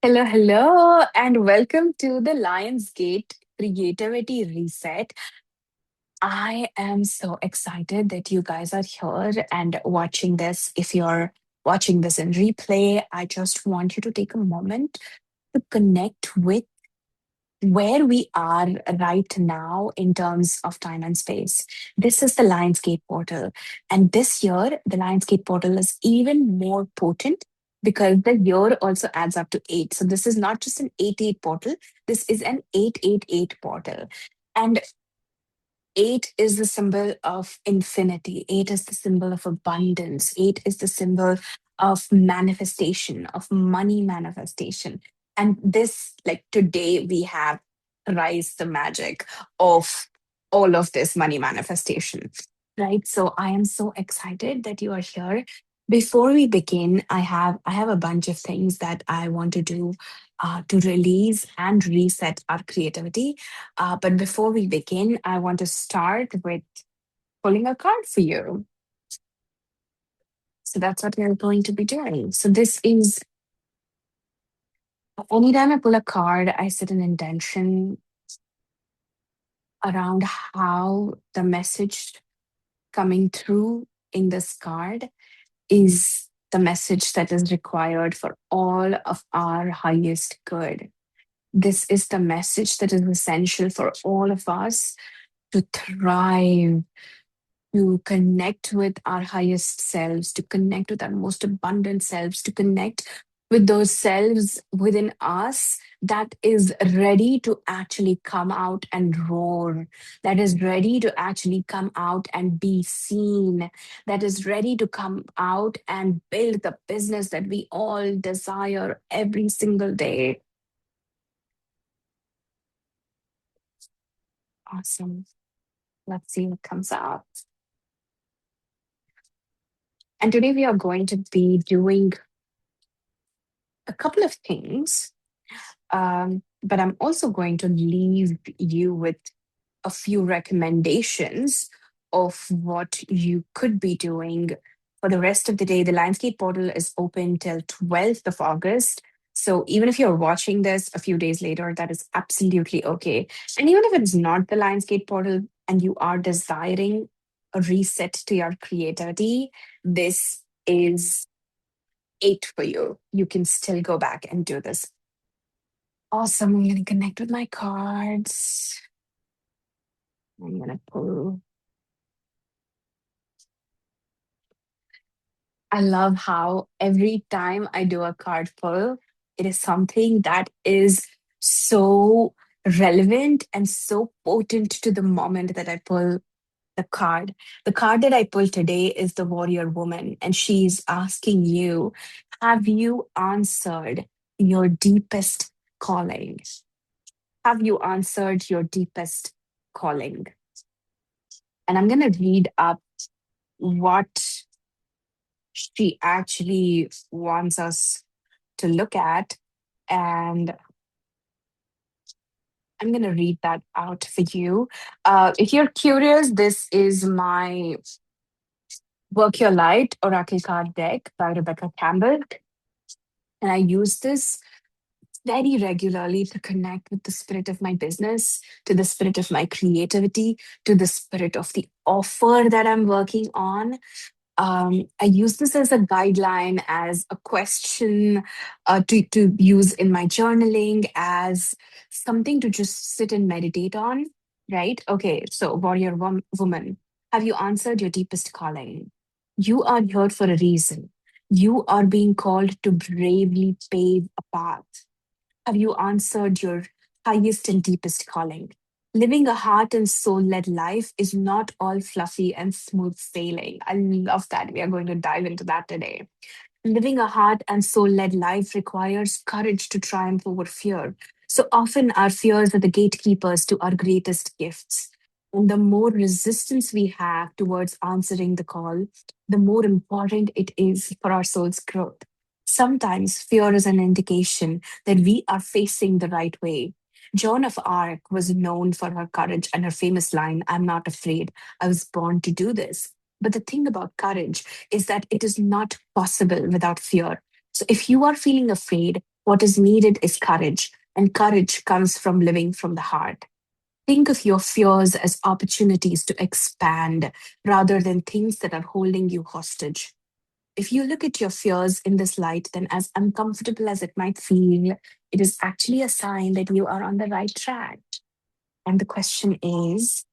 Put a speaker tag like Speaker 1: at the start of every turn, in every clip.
Speaker 1: Hello, hello, and welcome to the Lionsgate Creativity Reset. I am so excited that you guys are here and watching this. If you're watching this in replay, I just want you to take a moment to connect with where we are right now in terms of time and space. This is the Lionsgate portal. And this year, the Lionsgate portal is even more potent because the year also adds up to eight. So this is not just an 8-8 portal, this is an 888 portal. And eight is the symbol of infinity. Eight is the symbol of abundance. Eight is the symbol of manifestation, of money manifestation. And this, like today, we have rise the magic of all of this money manifestation, right? So I am so excited that you are here. Before we begin, I have a bunch of things that I want to do to release and reset our creativity. But before we begin, I want to start with pulling a card for you. So that's what we're going to be doing. So this is anytime I pull a card, I set an intention around how the message coming through in this card is the message that is required for all of our highest good. This is the message that is essential for all of us to thrive, to connect with our highest selves, to connect with our most abundant selves, to connect with those selves within us that is ready to actually come out and roar, that is ready to actually come out and be seen, that is ready to come out and build the business that we all desire every single day. Awesome. Let's see what comes out. And today we are going to be doing a couple of things, but I'm also going to leave you with a few recommendations of what you could be doing for the rest of the day. The Lionsgate portal is open till 12th of August. So even if you're watching this a few days later, that is absolutely okay. And even if it's not the Lionsgate portal and you are desiring a reset to your creativity, this is it for you. You can still go back and do this. Awesome. I'm going to connect with my cards. I'm going to pull. I love how every time I do a card pull, it is something that is so relevant and so potent to the moment that I pull the card. The card that I pulled today is the Warrior Woman, and she's asking you, have you answered your deepest calling? Have you answered your deepest calling? And I'm going to read up what she actually wants us to look at. And I'm going to read that out for you. If you're curious, this is my Work Your Light Oracle card deck by Rebecca Campbell. And I use this very regularly to connect with the spirit of my business, to the spirit of my creativity, to the spirit of the offer that I'm working on. I use this as a guideline, as a question to use in my journaling, as something to just sit and meditate on, right? Okay, so woman, have you answered your deepest calling? You are here for a reason. You are being called to bravely pave a path. Have you answered your highest and deepest calling? Living a heart and soul led life is not all fluffy and smooth sailing. I love that. We are going to dive into that today. Living a heart and soul led life requires courage to triumph over fear. So often, our fears are the gatekeepers to our greatest gifts. And the more resistance we have towards answering the call, the more important it is for our soul's growth. Sometimes fear is an indication that we are facing the right way. Joan of Arc was known for her courage and her famous line, I'm not afraid. I was born to do this. But the thing about courage is that it is not possible without fear. So if you are feeling afraid, What is needed is courage, and courage comes from living from the heart. Think of your fears as opportunities to expand rather than things that are holding you hostage. If you look at your fears in this light, then as uncomfortable as it might feel, it is actually a sign that you are on the right track. And the question is,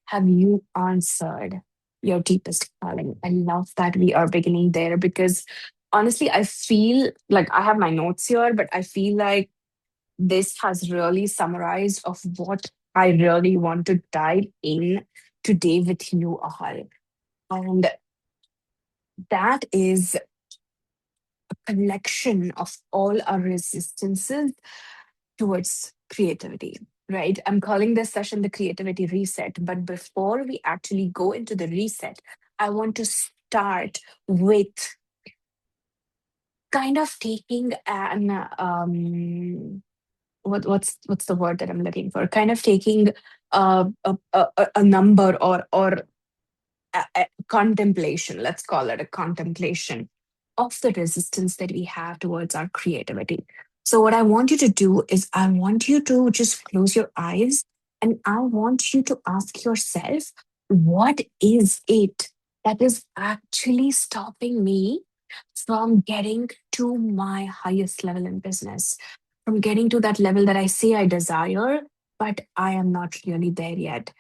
Speaker 1: have you answered your deepest calling? I love that we are beginning there because honestly, I feel like I have my notes here, but I feel like this has really summarized of what I really want to dive in today with you all. And that is a collection of all our resistances towards creativity, right? I'm calling this session the creativity reset. But before we actually go into the reset, I want to start with kind of taking an what's the word that I'm looking for? Kind of taking a number or a contemplation, let's call it a contemplation of the resistance that we have towards our creativity. So, what I want you to do is, I want you to just close your eyes and I want you to ask yourself, what is it that is actually stopping me from getting to my highest level in business, from getting to that level that I say I desire, but I am not really there yet?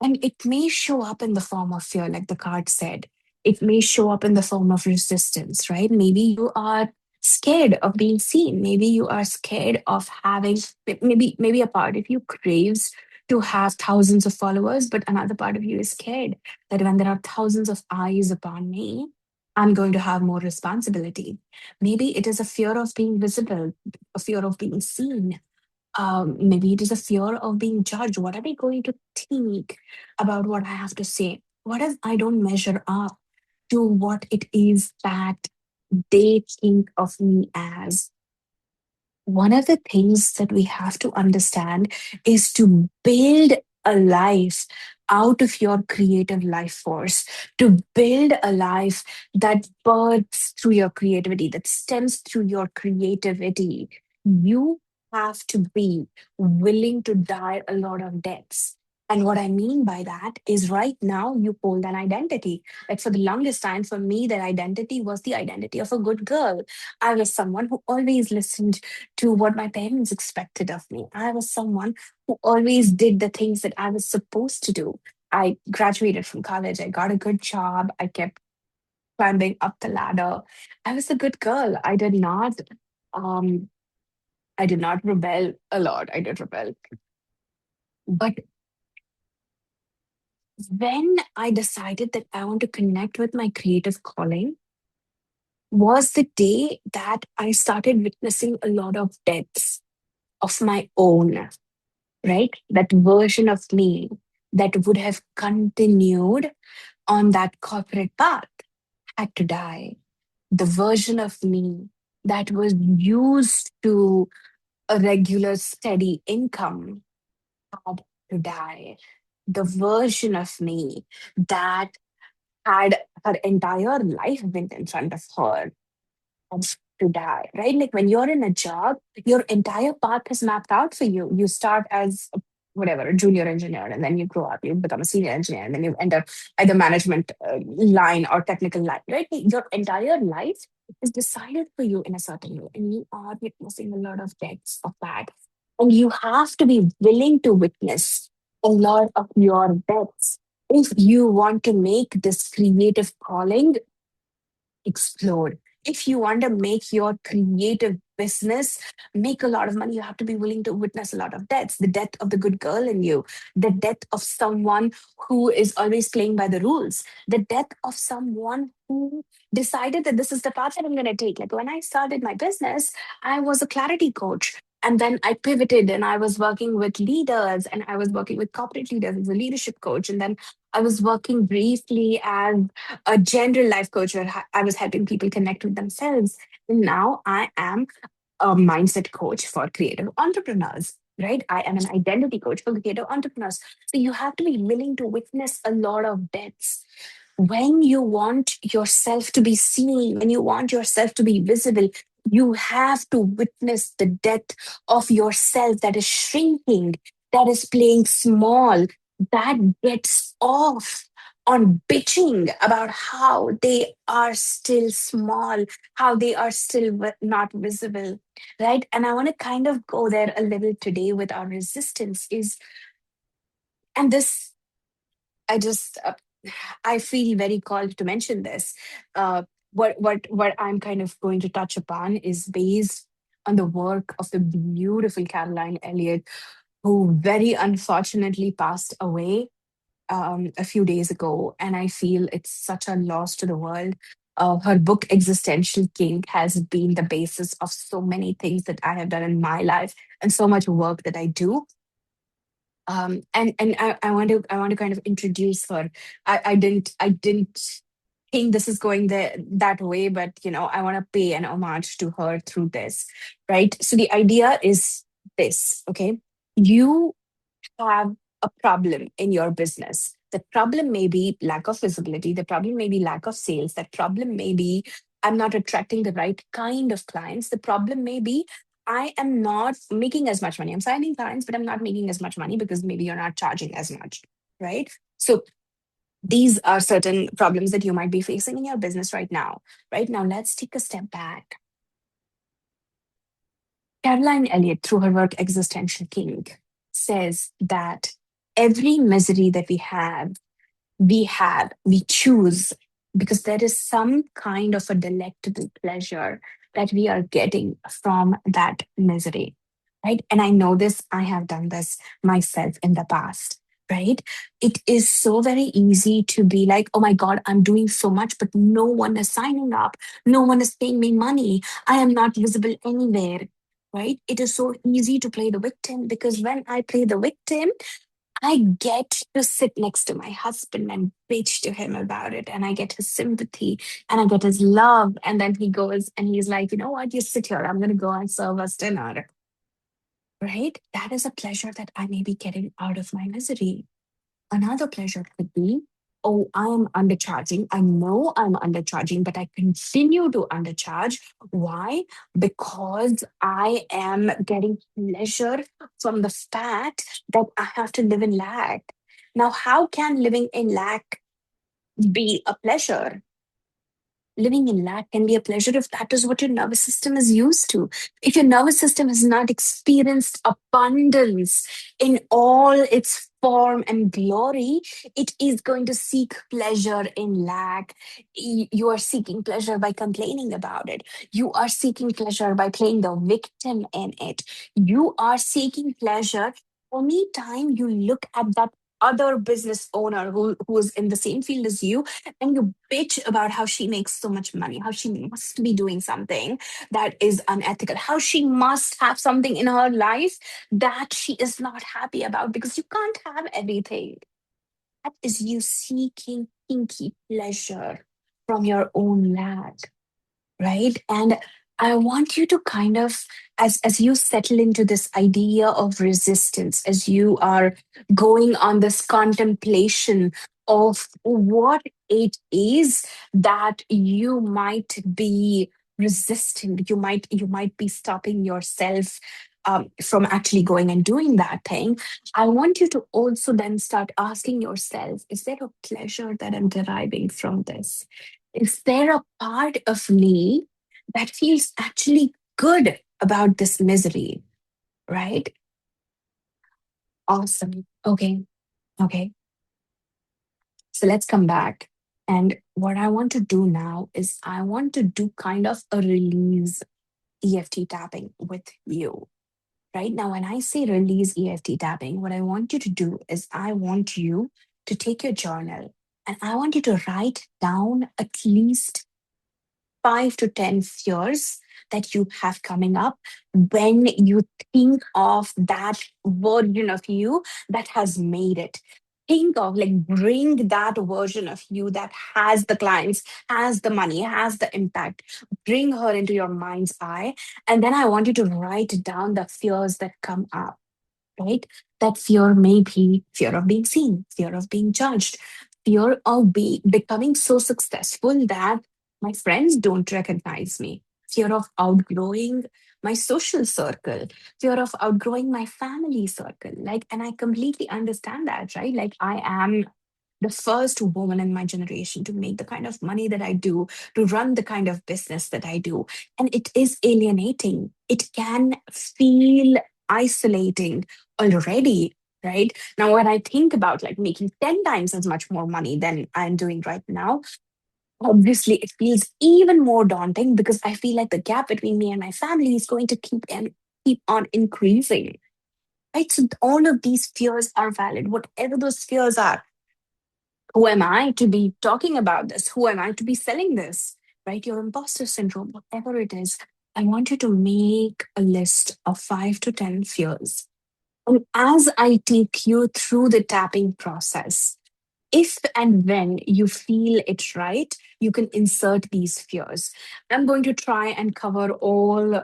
Speaker 1: And it may show up in the form of fear, like the card said. It may show up in the form of resistance, right? Maybe you are scared of being seen. Maybe you are scared of having, maybe a part of you craves to have thousands of followers, but another part of you is scared that when there are thousands of eyes upon me, I'm going to have more responsibility. Maybe it is a fear of being visible, a fear of being seen, maybe it is a fear of being judged. What are they going to think about what I have to say? What if I don't measure up to what it is that they think of me as? One of the things that we have to understand is to build a life out of your creative life force, to build a life that births through your creativity, that stems through your creativity. You have to be willing to die a lot of deaths. And what I mean by that is right now you hold an identity. Like for the longest time, for me, that identity was the identity of a good girl. I was someone who always listened to what my parents expected of me. I was someone who always did the things that I was supposed to do. I graduated from college, I got a good job, I kept climbing up the ladder. I was a good girl. Um I did not rebel a lot. I did rebel. But when I decided that I want to connect with my creative calling was the day that I started witnessing a lot of deaths of my own, right? That version of me that would have continued on that corporate path had to die. The version of me that was used to a regular, steady income had to die. The version of me that had her entire life been in front of her jobs to die, right? Like when you're in a job, your entire path is mapped out for you. You start as whatever, a junior engineer, and then you grow up, you become a senior engineer, and then you enter either management line or technical line, right? Your entire life is decided for you in a certain way, and you are witnessing a lot of deaths of that. And you have to be willing to witness a lot of your deaths if you want to make this creative calling explode. If you want to make your creative business make a lot of money, you have to be willing to witness a lot of deaths. The death of the good girl in you, the death of someone who is always playing by the rules, the death of someone who decided that this is the path that I'm going to take. Like when I started my business, I was a clarity coach. And then I pivoted and I was working with leaders and I was working with corporate leaders as a leadership coach. And then I was working briefly as a general life coach where I was helping people connect with themselves. And now I am a mindset coach for creative entrepreneurs, right? I am an identity coach for creative entrepreneurs. So you have to be willing to witness a lot of deaths. When you want yourself to be seen, when you want yourself to be visible, you have to witness the death of yourself that is shrinking, that is playing small, that gets off on bitching about how they are still small, how they are still not visible, right? And I want to kind of go there a little today with our resistance is, and this, I just, I feel very called to mention this. What I'm kind of going to touch upon is based on the work of the beautiful Caroline Elliott, who very unfortunately passed away a few days ago, and I feel it's such a loss to the world. Her book Existential Kink has been the basis of so many things that I have done in my life and so much work that I do. And I want to kind of introduce her. I didn't think this is going that way, but I want to pay an homage to her through this, right? So the idea is this, okay? You have a problem in your business. The problem may be lack of visibility. The problem may be lack of sales. That problem may be I'm not attracting the right kind of clients. The problem may be I am not making as much money. I'm signing clients, but I'm not making as much money because maybe you're not charging as much, right? So these are certain problems that you might be facing in your business right now. Right now, let's take a step back. Caroline Elliott, through her work Existential Kink, says that every misery that we choose because there is some kind of a delectable pleasure that we are getting from that misery, right? And I know this, I have done this myself in the past, right? It is so very easy to be like, oh my God, I'm doing so much, but no one is signing up. No one is paying me money. I am not visible anywhere. Right? It is so easy to play the victim because when I play the victim, I get to sit next to my husband and bitch to him about it. And I get his sympathy and I get his love. And then he goes and he's like, you know what? You sit here. I'm going to go and serve us dinner. Right? That is a pleasure that I may be getting out of my misery. Another pleasure could be, oh, I'm undercharging. I know I'm undercharging, but I continue to undercharge. Why? Because I am getting pleasure from the fact that I have to live in lack. Now, how can living in lack be a pleasure? Living in lack can be a pleasure if that is what your nervous system is used to. If your nervous system has not experienced abundance in all its form and glory, it is going to seek pleasure in lack. You are seeking pleasure by complaining about it. You are seeking pleasure by playing the victim in it. You are seeking pleasure anytime you look at that other business owner who is in the same field as you and you bitch about how she makes so much money, how she must be doing something that is unethical, how she must have something in her life that she is not happy about because you can't have everything. That is you seeking kinky pleasure from your own lack, right? And I want you to kind of, as you settle into this idea of resistance, as you are going on this contemplation of what it is that you might be resisting, you might be stopping yourself from actually going and doing that thing. I want you to also then start asking yourself, is there a pleasure that I'm deriving from this? Is there a part of me that feels actually good about this misery, right? Awesome. Okay. Okay. So let's come back. And what I want to do now is I want to do kind of a release EFT tapping with you. Right now, when I say release EFT tapping, what I want you to do is I want you to take your journal and I want you to write down at least 5 to 10 fears that you have coming up when you think of that version of you that has made it. Think of like bring that version of you that has the clients, has the money, has the impact. Bring her into your mind's eye. And then I want you to write down the fears that come up, right? That fear may be fear of being seen, fear of being judged, fear of becoming so successful that my friends don't recognize me, fear of outgrowing my social circle, fear of outgrowing my family circle. Like, and I completely understand that, right? Like, I am the first woman in my generation to make the kind of money that I do, to run the kind of business that I do. And it is alienating. It can feel isolating already, right? Now, when I think about like making 10 times as much more money than I'm doing right now, obviously it feels even more daunting because I feel like the gap between me and my family is going to keep on increasing. Right. So all of these fears are valid, whatever those fears are. Who am I to be talking about this? Who am I to be selling this? Right? Your imposter syndrome, whatever it is. I want you to make a list of 5 to 10 fears. And as I take you through the tapping process, if and when you feel it right, you can insert these fears. I'm going to try and cover all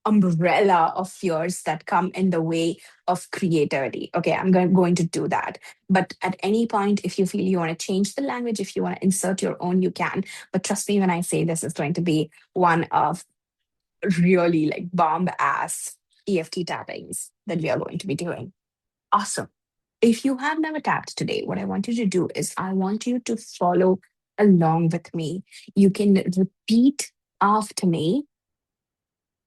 Speaker 1: umbrella of fears that come in the way of creativity. Okay, going to do that. But at any point, if you feel you want to change the language, if you want to insert your own, you can. But trust me when I say this is going to be one of really like bomb ass EFT tappings that we are going to be doing. Awesome. If you have never tapped today, what I want you to do is I want you to follow along with me. You can repeat after me,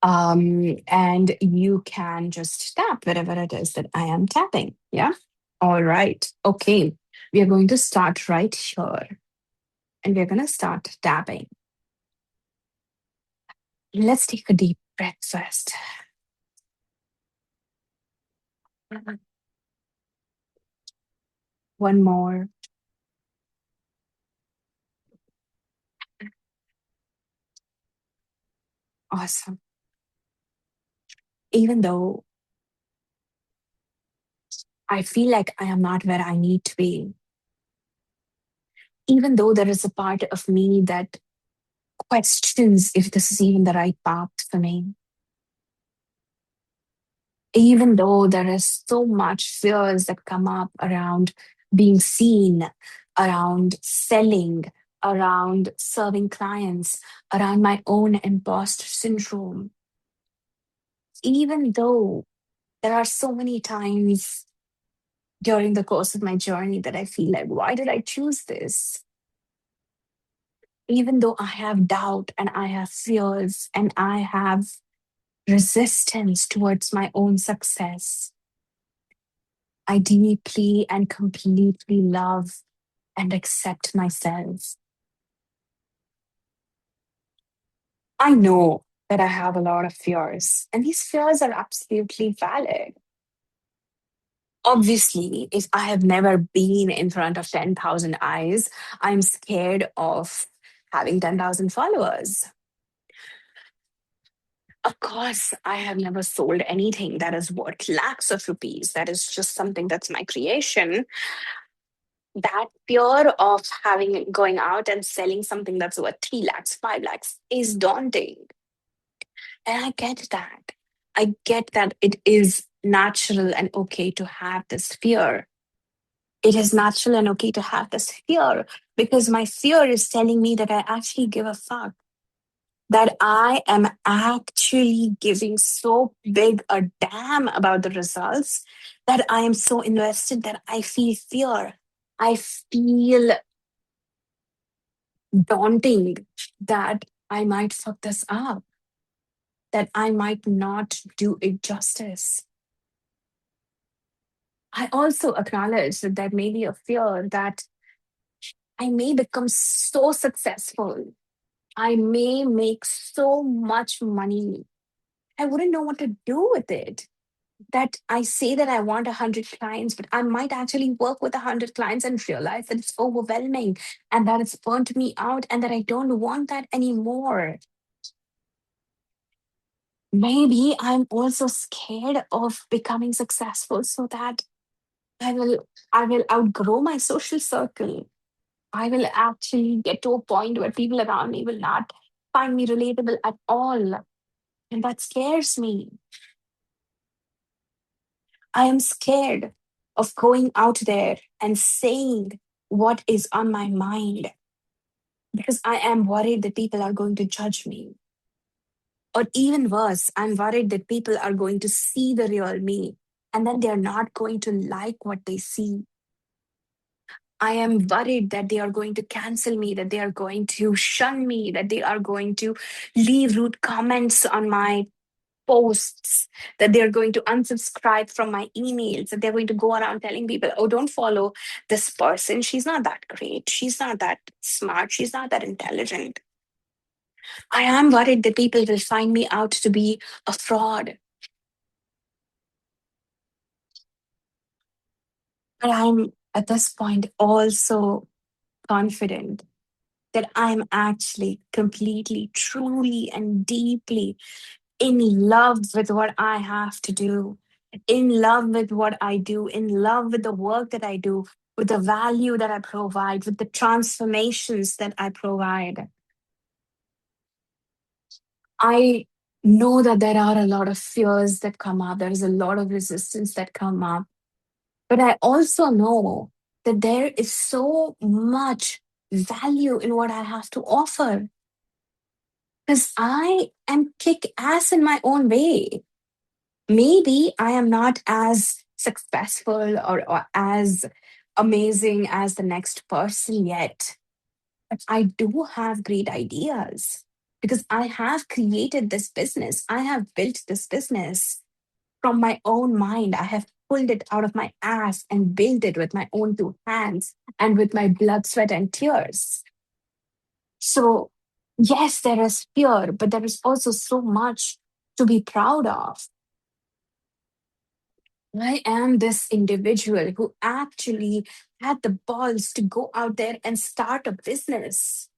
Speaker 1: and you can just tap wherever it is that I am tapping. Yeah. All right. Okay. We are going to start right here and we're going to start tapping. Let's take a deep breath first. One more. Awesome. Even though I feel like I am not where I need to be, even though there is a part of me that questions if this is even the right path for me, even though there is so much fears that come up around being seen, around selling, around serving clients, around my own imposter syndrome, even though there are so many times during the course of my journey that I feel like, why did I choose this? Even though I have doubt and I have fears and I have resistance towards my own success, I deeply and completely love and accept myself. I know that I have a lot of fears, and these fears are absolutely valid. Obviously, if I have never been in front of 10,000 eyes, I'm scared of having 10,000 followers. Of course, I have never sold anything that is worth lakhs of rupees. That is just something that's my creation. That fear of having going out and selling something that's worth 3 lakhs, 5 lakhs is daunting. And I get that. I get that it is natural and okay to have this fear. It is natural and okay to have this fear because my fear is telling me that I actually give a fuck, that I am actually giving so big a damn about the results, that I am so invested that I feel fear. I feel daunting that I might fuck this up, that I might not do it justice. I also acknowledge that there may be a fear that I may become so successful. I may make so much money. I wouldn't know what to do with it. That I say that I want 100 clients, but I might actually work with 100 clients and realize that it's overwhelming and that it's burnt me out and that I don't want that anymore. Maybe I'm also scared of becoming successful so that I will I will outgrow my social circle. I will actually get to a point where people around me will not find me relatable at all. And that scares me. I am scared of going out there and saying what is on my mind because I am worried that people are going to judge me. Or even worse, I'm worried that people are going to see the real me and then they're not going to like what they see. I am worried that they are going to cancel me, that they are going to shun me, that they are going to leave rude comments on my posts, that they're going to unsubscribe from my emails, that they're going to go around telling people, oh, don't follow this person. She's not that great. She's not that smart. She's not that intelligent. I am worried that people will find me out to be a fraud. But I'm at this point also confident that I'm actually completely, truly, and deeply in love with what I have to do, in love with what I do, in love with the work that I do, with the value that I provide, with the transformations that I provide. I know that there are a lot of fears that come up, there is a lot of resistance that come up, but I also know that there is so much value in what I have to offer because I am kick ass in my own way. Maybe I am not as successful or as amazing as the next person yet, but I do have great ideas because I have created this business. I have built this business from my own mind. I have pulled it out of my ass and built it with my own two hands and with my blood, sweat, and tears. So, yes, there is fear, but there is also so much to be proud of. I am this individual who actually had the balls to go out there and start a business.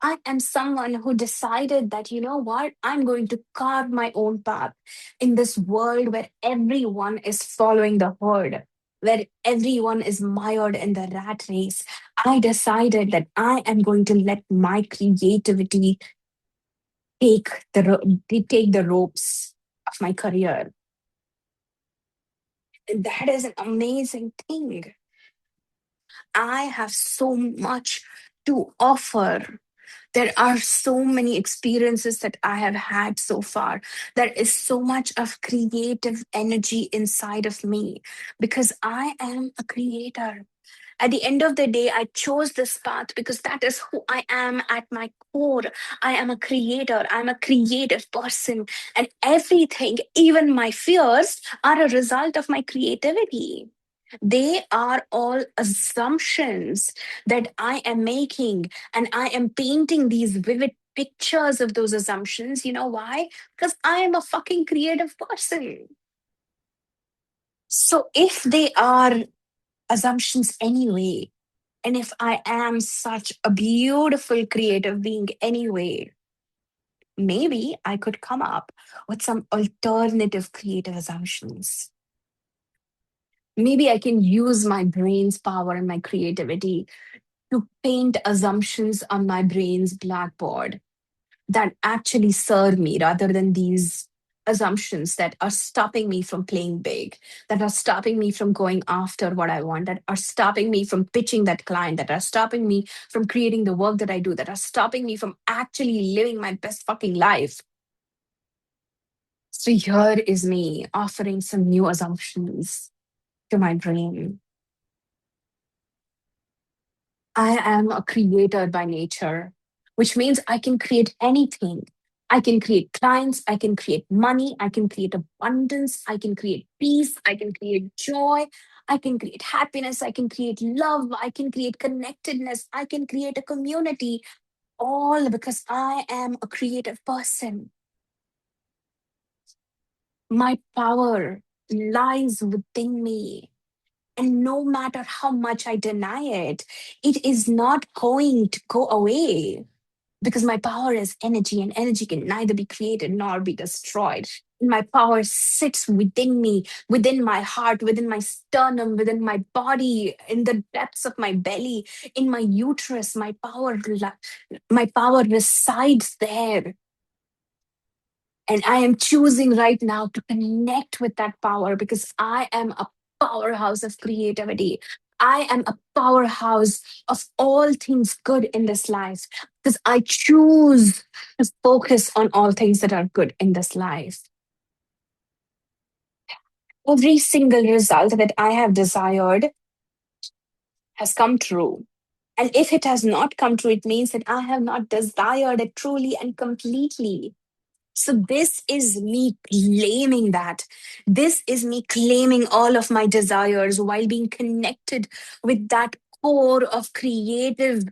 Speaker 1: I am someone who decided that, you know what, I'm going to carve my own path in this world where everyone is following the herd, where everyone is mired in the rat race. I decided that I am going to let my creativity take the ropes of my career. And that is an amazing thing. I have so much to offer. There are so many experiences that I have had so far. There is so much of creative energy inside of me because I am a creator. At the end of the day, I chose this path because that is who I am at my core. I am a creator, I'm a creative person, and everything, even my fears, are a result of my creativity. They are all assumptions that I am making, and I am painting these vivid pictures of those assumptions. You know why? Because I am a fucking creative person. So if they are assumptions anyway, and if I am such a beautiful creative being anyway, maybe I could come up with some alternative creative assumptions. Maybe I can use my brain's power and my creativity to paint assumptions on my brain's blackboard that actually serve me rather than these assumptions that are stopping me from playing big, that are stopping me from going after what I want, that are stopping me from pitching that client, that are stopping me from creating the work that I do, that are stopping me from actually living my best fucking life. So here is me offering some new assumptions to my brain. I am a creator by nature, which means I can create anything. I can create clients, I can create money, I can create abundance, I can create peace, I can create joy, I can create happiness, I can create love, I can create connectedness, I can create a community, all because I am a creative person. My power lies within me. And no matter how much I deny it, it is not going to go away because my power is energy, and energy can neither be created nor be destroyed. My power sits within me, within my heart, within my sternum, within my body, in the depths of my belly, in my uterus. My power resides there. And I am choosing right now to connect with that power because I am a powerhouse of creativity. I am a powerhouse of all things good in this life because I choose to focus on all things that are good in this life. Every single result that I have desired has come true. And if it has not come true, it means that I have not desired it truly and completely. So, this is me claiming that. This is me claiming all of my desires while being connected with that core of creative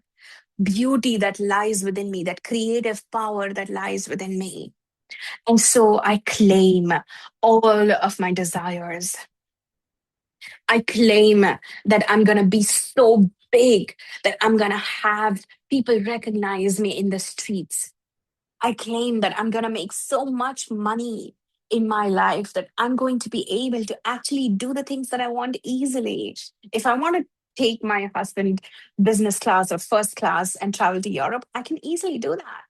Speaker 1: beauty that lies within me, that creative power that lies within me. And so I claim all of my desires. I claim that I'm going to be so big that I'm going to have people recognize me in the streets. I claim that I'm going to make so much money in my life that I'm going to be able to actually do the things that I want easily. If I want to take my husband business class or first class and travel to Europe, I can easily do that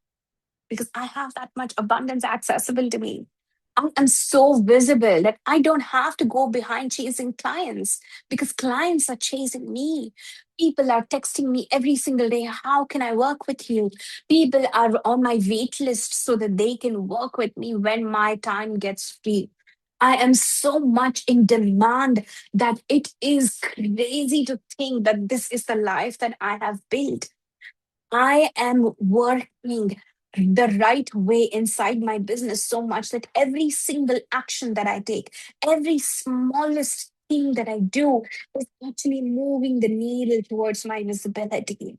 Speaker 1: because I have that much abundance accessible to me. I am so visible that I don't have to go behind chasing clients because clients are chasing me. People are texting me every single day. How can I work with you? People are on my wait list so that they can work with me when my time gets free. I am so much in demand that it is crazy to think that this is the life that I have built. I am working the right way inside my business so much that every single action that I take, every smallest thing that I do is actually moving the needle towards my visibility.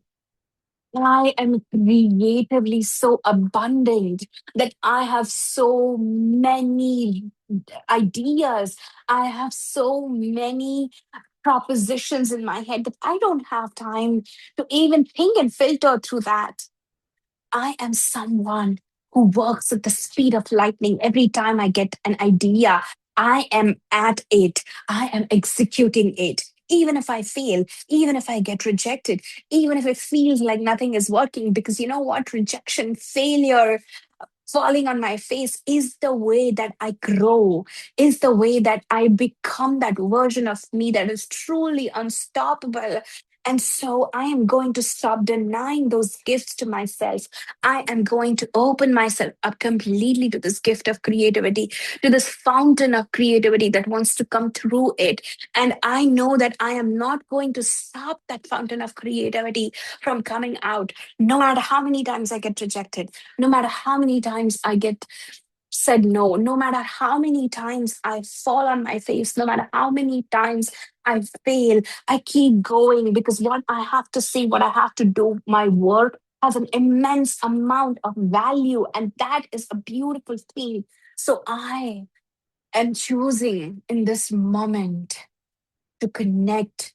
Speaker 1: I am creatively so abundant that I have so many ideas. I have so many propositions in my head that I don't have time to even think and filter through that. I am someone who works at the speed of lightning. Every time I get an idea, I am at it, I am executing it. Even if I fail, even if I get rejected, even if it feels like nothing is working, because you know what? Rejection, failure, falling on my face is the way that I grow, is the way that I become that version of me that is truly unstoppable. And so I am going to stop denying those gifts to myself. I am going to open myself up completely to this gift of creativity, to this fountain of creativity that wants to come through it. And I know that I am not going to stop that fountain of creativity from coming out, no matter how many times I get rejected, no matter how many times I get said no, no matter how many times I fall on my face, no matter how many times I fail, I keep going because what I have to say, what I have to do, my work has an immense amount of value, and that is a beautiful thing. So I am choosing in this moment to connect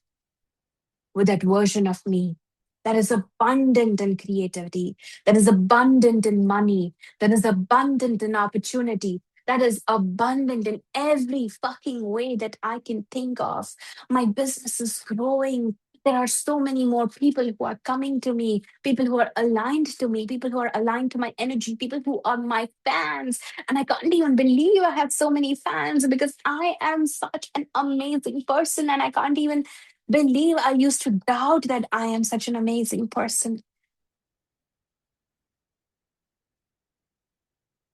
Speaker 1: with that version of me that is abundant in creativity, that is abundant in money, that is abundant in opportunity, that is abundant in every fucking way that I can think of. My business is growing. There are so many more people who are coming to me, people who are aligned to me, people who are aligned to my energy, people who are my fans. And I can't even believe I have so many fans because I am such an amazing person and I can't even believe I used to doubt that I am such an amazing person.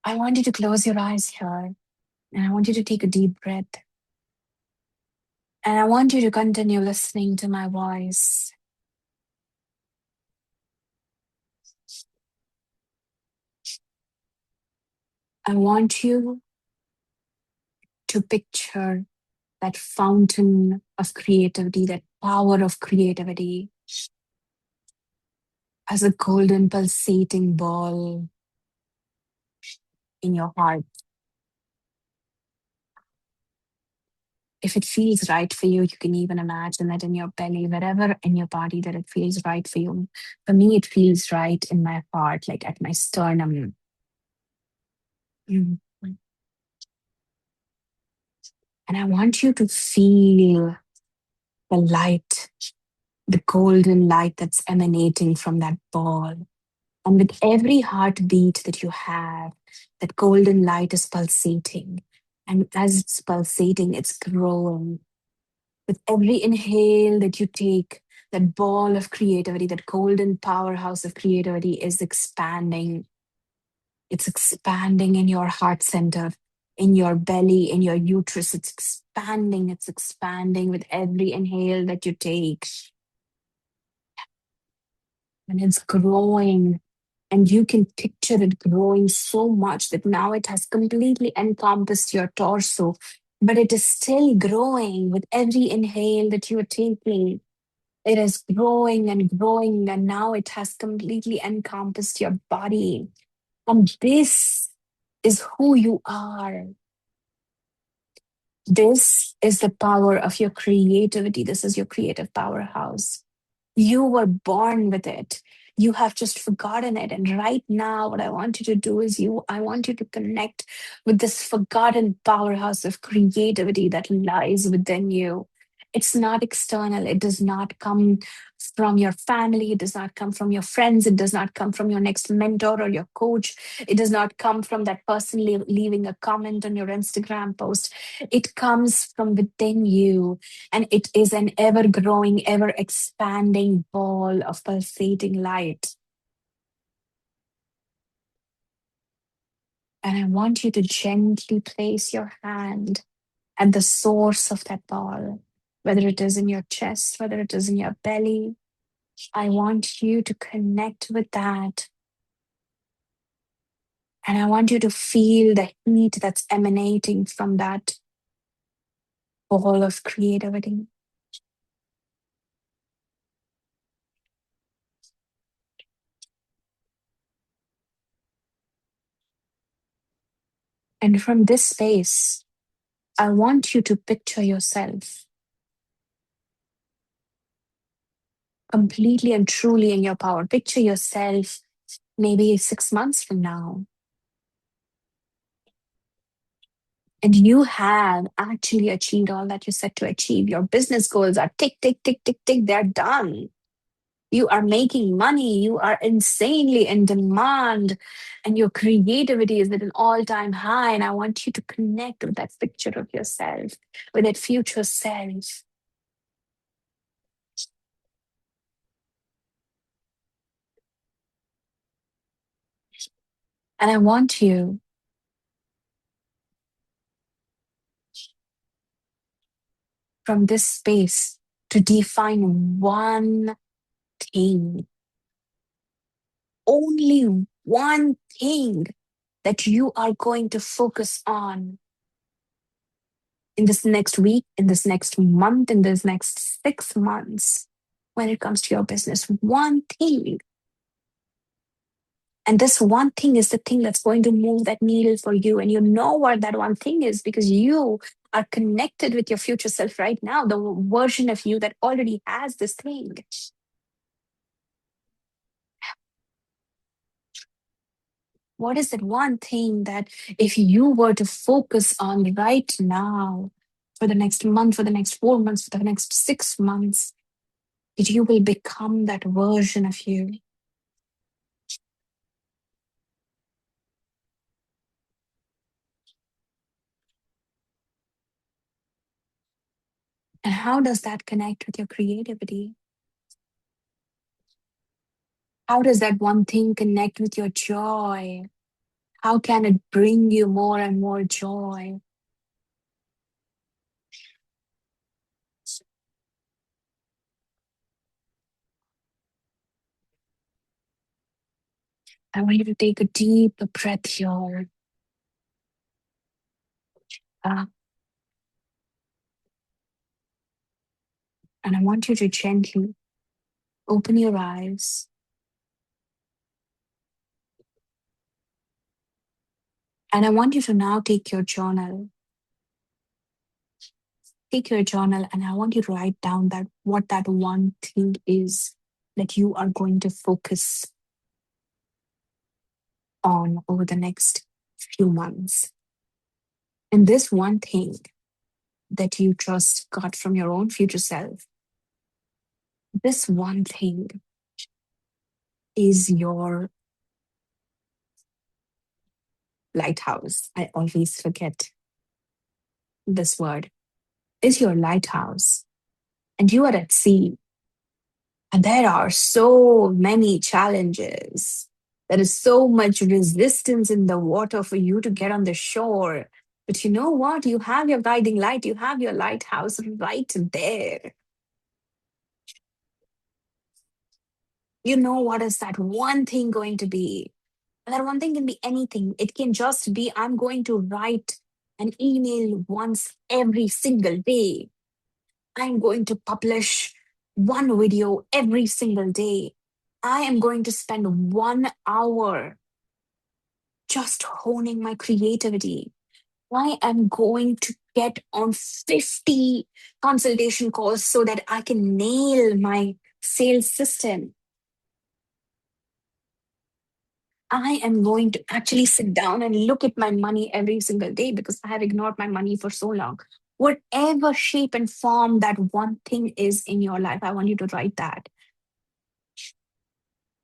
Speaker 1: I want you to close your eyes here and I want you to take a deep breath. And I want you to continue listening to my voice. I want you to picture that fountain of creativity, that power of creativity as a golden pulsating ball in your heart. If it feels right for you, you can even imagine that in your belly, wherever in your body that it feels right for you. For me, it feels right in my heart, like at my sternum. Mm. And I want you to feel the light, the golden light that's emanating from that ball. And with every heartbeat that you have, that golden light is pulsating. And as it's pulsating, it's growing. With every inhale that you take, that ball of creativity, that golden powerhouse of creativity is expanding. It's expanding in your heart center, in your belly, in your uterus. It's expanding. It's expanding with every inhale that you take. And it's growing. And you can picture it growing so much that now it has completely encompassed your torso. But it is still growing with every inhale that you are taking. It is growing and growing, and now it has completely encompassed your body. And this is who you are. This is the power of your creativity. This is your creative powerhouse. You were born with it. You have just forgotten it. And right now, what I want you to do is I want you to connect with this forgotten powerhouse of creativity that lies within you. It's not external. It does not come from your family. It does not come from your friends. It does not come from your next mentor or your coach. It does not come from that person leaving a comment on your Instagram post. It comes from within you, and it is an ever growing, ever expanding ball of pulsating light. And I want you to gently place your hand at the source of that ball, whether it is in your chest, whether it is in your belly. I want you to connect with that. And I want you to feel the heat that's emanating from that ball of creativity. And from this space, I want you to picture yourself completely and truly in your power. Picture yourself maybe 6 months from now, and you have actually achieved all that you set to achieve. Your business goals are tick, tick, tick, tick, tick, they're done. You are making money, you are insanely in demand, and your creativity is at an all time high. And I want you to connect with that picture of yourself, with that future self. And I want you from this space to define one thing, only one thing that you are going to focus on in this next week, in this next month, in this next 6 months when it comes to your business. One thing. And this one thing is the thing that's going to move that needle for you. And you know what that one thing is because you are connected with your future self right now, the version of you that already has this thing. What is that one thing that if you were to focus on right now for the next month, for the next 4 months, for the next 6 months, you will become that version of you? And how does that connect with your creativity? How does that one thing connect with your joy? How can it bring you more and more joy? I want you to take a deep breath here. Uh, and I want you to gently open your eyes. And I want you to now take your journal. Take your journal and I want you to write down that what that one thing is that you are going to focus on over the next few months. And this one thing that you just got from your own future self, this one thing is your lighthouse. I always forget this word. Is your lighthouse. and you are at sea, and there are so many challenges. There is so much resistance in the water for you to get on the shore. But you know what? You have your guiding light, you have your lighthouse right there. You know what is that one thing going to be? And that one thing can be anything. It can just be I'm going to write an email once every single day. I'm going to publish one video every single day. I am going to spend 1 hour just honing my creativity. I am going to get on 50 consultation calls so that I can nail my sales system. I am going to actually sit down and look at my money every single day because I have ignored my money for so long. Whatever shape and form that one thing is in your life, I want you to write that.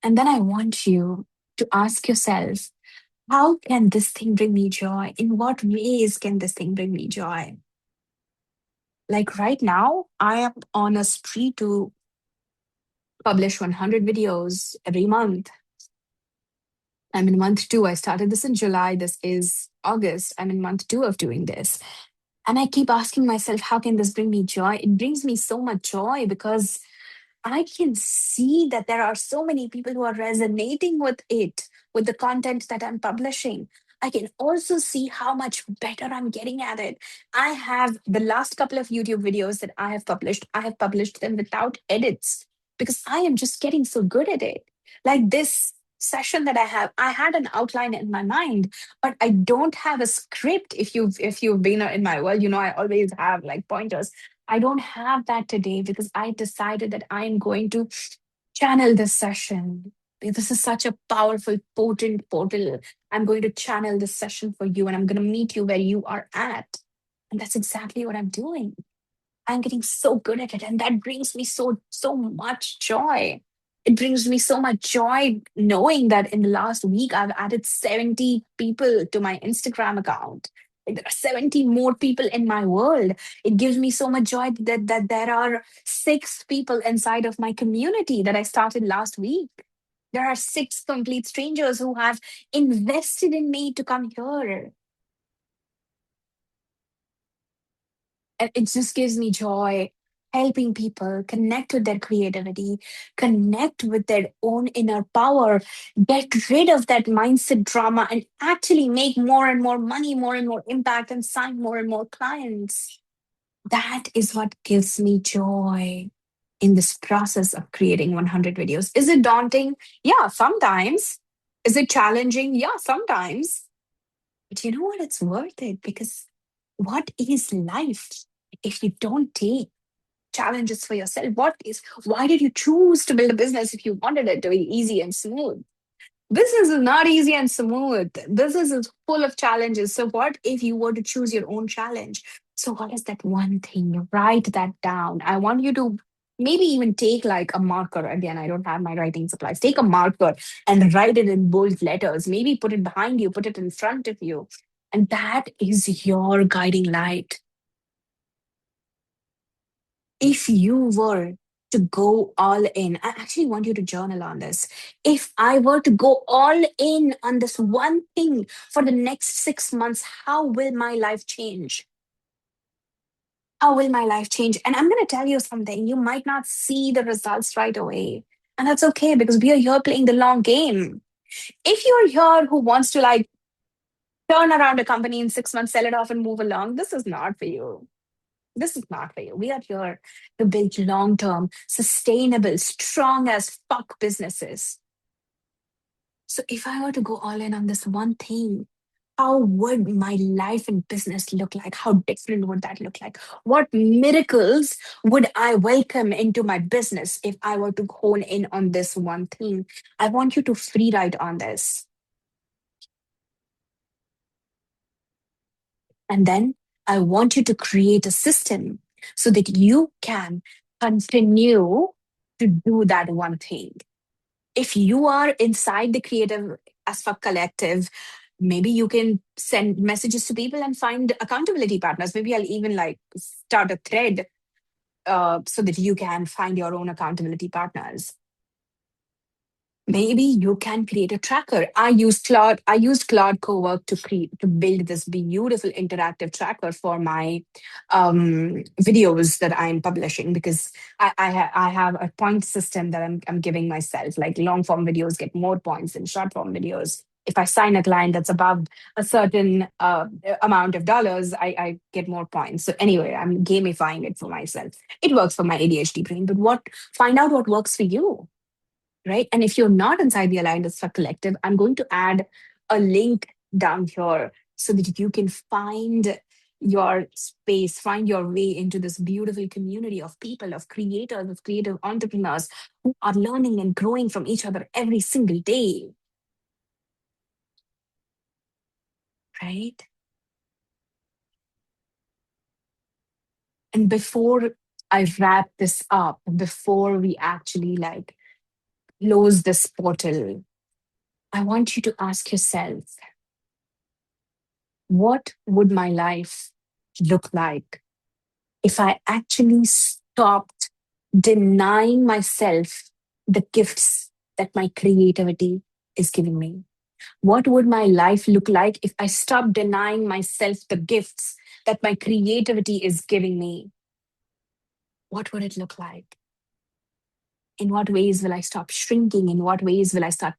Speaker 1: And then I want you to ask yourself, how can this thing bring me joy? In what ways can this thing bring me joy? Like right now, I am on a spree to publish 100 videos every month. I'm in month two. I started this in July. This is August. I'm in month two of doing this. And I keep asking myself, how can this bring me joy? It brings me so much joy because I can see that there are so many people who are resonating with it, with the content that I'm publishing. I can also see how much better I'm getting at it. I have the last couple of YouTube videos that I have published them without edits because I am just getting so good at it. Like this session that I had an outline in my mind, but I don't have a script. If you've been in my world, you know I always have like pointers. I don't have that today because I decided that I'm going to channel this session. This is such a powerful, potent portal. I'm going to channel this session for you and I'm going to meet you where you are at. And that's exactly what I'm doing. I'm getting so good at it. And that brings me so much joy. It brings me so much joy knowing that in the last week, I've added 70 people to my Instagram account. Like, there are 70 more people in my world. It gives me so much joy that there are 6 people inside of my community that I started last week. There are 6 complete strangers who have invested in me to come here. And it just gives me joy helping people connect with their creativity, connect with their own inner power, get rid of that mindset drama, and actually make more and more money, more and more impact, and sign more and more clients. That is what gives me joy in this process of creating 100 videos. Is it daunting? Yeah, sometimes. Is it challenging? Yeah, sometimes. But you know what? It's worth it because what is life if you don't take challenges for yourself? Why did you choose to build a business if you wanted it to be easy and smooth? Business is not easy and smooth. Business is full of challenges. So, what if you were to choose your own challenge? So, what is that one thing? Write that down. I want you to maybe even take like a marker. Again, I don't have my writing supplies. Take a marker and write it in bold letters. Maybe put it behind you, put it in front of you. And that is your guiding light. If you were to go all in, I actually want you to journal on this. If I were to go all in on this one thing for the next 6 months, how will my life change? How will my life change? And I'm going to tell you something. You might not see the results right away. And that's okay because we are here playing the long game. If you're here who wants to like turn around a company in 6 months, sell it off, and move along, this is not for you. This is not for you. We are here to build long term, sustainable, strong as fuck businesses. So if I were to go all in on this one thing, how would my life and business look like? How different would that look like? What miracles would I welcome into my business if I were to hone in on this one thing? I want you to free write on this. And then I want you to create a system so that you can continue to do that one thing. If you are inside the Creative as fuck collective, maybe you can send messages to people and find accountability partners. Maybe I'll even like start a thread so that you can find your own accountability partners. Maybe you can create a tracker. I used Claude Cowork to create to build this beautiful interactive tracker for my videos that I'm publishing, because I have a point system that I'm giving myself. Like long form videos get more points than short form videos. If I sign a client that's above a certain amount of dollars, I get more points. So anyway, I'm gamifying it for myself. It works for my ADHD brain, but what find out what works for you, right? And if you're not inside the Alliance for Collective, I'm going to add a link down here so that you can find your space, find your way into this beautiful community of people, of creators, of creative entrepreneurs who are learning and growing from each other every single day, right? And before I wrap this up, before we actually like close this portal, I want you to ask yourself, what would my life look like if I actually stopped denying myself the gifts that my creativity is giving me? What would my life look like if I stopped denying myself the gifts that my creativity is giving me? What would it look like? In what ways will I stop shrinking? In what ways will I stop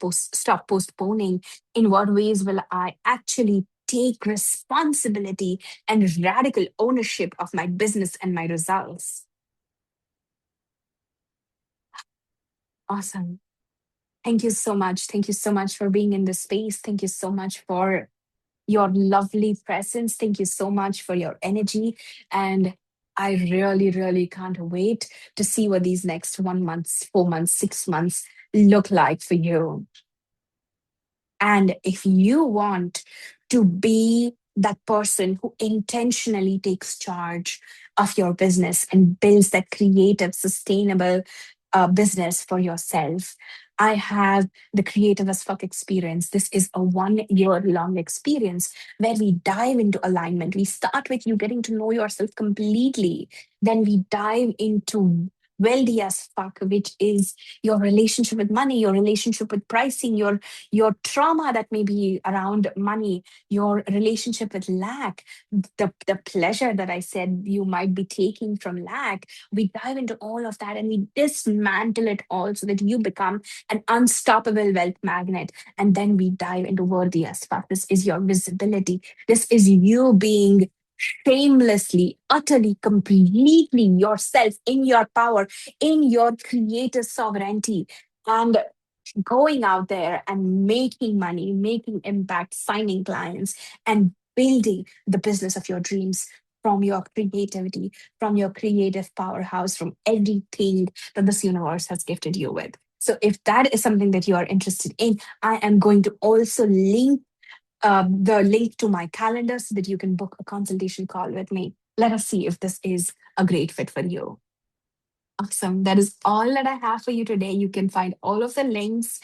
Speaker 1: postponing? In what ways will I actually take responsibility and radical ownership of my business and my results? Awesome. Thank you so much. Thank you so much for being in this space. Thank you so much for your lovely presence. Thank you so much for your energy. And I really, really can't wait to see what these next 1 month, 4 months, 6 months look like for you. And if you want to be that person who intentionally takes charge of your business and builds that creative, sustainable business for yourself, I have the Creative as Fuck experience. This is a 1 year long experience where we dive into alignment. We start with you getting to know yourself completely. Then we dive into wealthy as fuck, which is your relationship with money, your relationship with pricing, your trauma that may be around money, your relationship with lack, the pleasure that I said you might be taking from lack. We dive into all of that and we dismantle it all so that you become an unstoppable wealth magnet. And then we dive into worthy as fuck. This is your visibility. This is you being shamelessly, utterly, completely yourself in your power, in your creative sovereignty. And going out there and making money, making impact, signing clients, and building the business of your dreams from your creativity, from your creative powerhouse, from everything that this universe has gifted you with. So, if that is something that you are interested in, I am going to also link the link to my calendar so that you can book a consultation call with me. Let us see if this is a great fit for you. Awesome. That is all that I have for you today. You can find all of the links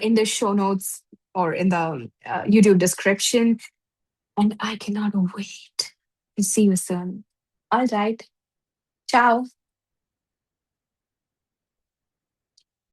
Speaker 1: in the show notes or in the YouTube description. And I cannot wait to see you soon. All right. Ciao.